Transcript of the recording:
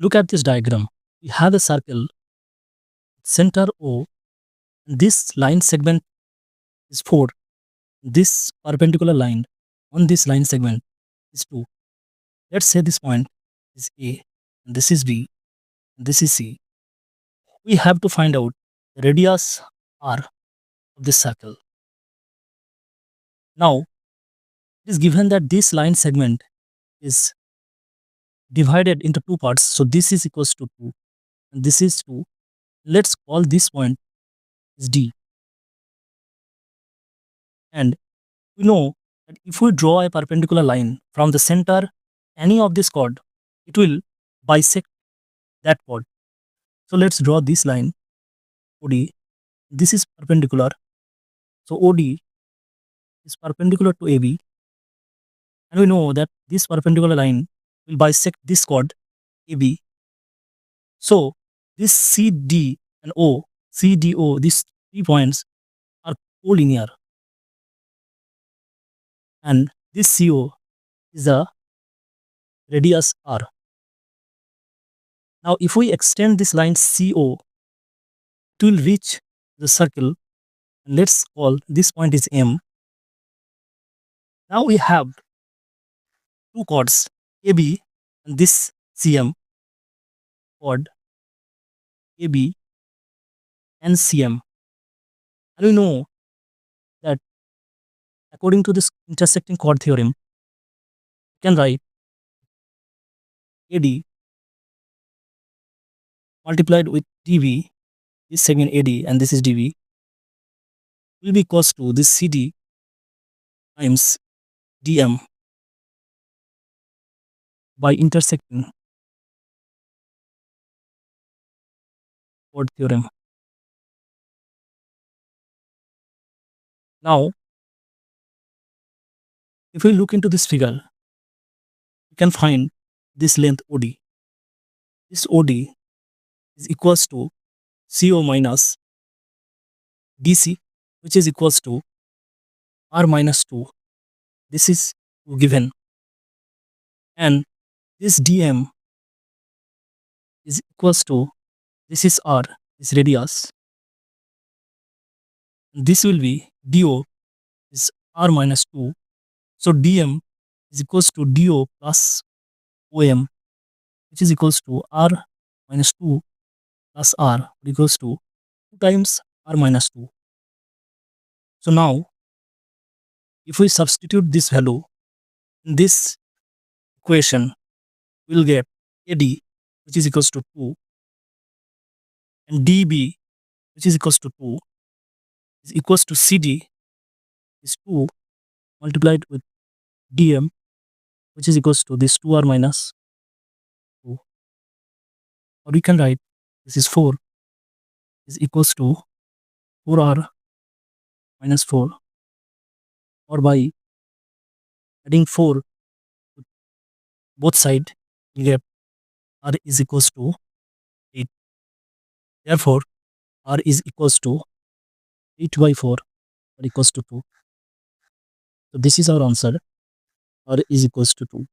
Look at this diagram. We have a circle, center O, and this line segment is 4. This perpendicular line on this line segment is 2. Let's say this point is A, and this is B, and this is C. We have to find out the radius R of this circle. Now, it is given that this line segment is divided into two parts. So this is equals to 2, and this is 2. Let's call this point is D. And we know that if we draw a perpendicular line from the center, any of this chord, it will bisect that chord. So let's draw this line, OD. This is perpendicular. So OD is perpendicular to AB. And we know that this perpendicular line will bisect this chord, AB. So this CD and O, CDO, these 3 points are collinear. And this CO is the radius R. Now, if we extend this line CO, it will reach the circle. And let's call this point is M. Now we have two chords, AB and this CM, chord AB and CM. And we know that according to this intersecting chord theorem, you can write AD multiplied with DV, this segment AD and this is DV, will be equals to this CD times DM by intersecting chord theorem. Now, if we look into this figure, you can find this length OD. This OD is equals to CO minus DC, which is equals to R minus 2. This is given. And this DM is equals to, this is R, this radius. This will be DO is R minus 2. So DM is equals to DO plus OM, which is equals to R minus 2 plus R equals to 2 times R minus 2. So now, if we substitute this value in this equation, we will get AD, which is equals to 2, and DB, which is equals to 2, is equals to CD, is 2 multiplied with DM, which is equals to this 2R minus 2. Or we can write this is 4 is equals to 4R minus 4, or by adding 4 to both sides, we get R is equals to 8. Therefore, R is equals to 8 by 4 or equals to 2. So this is our answer. R is equals to 2.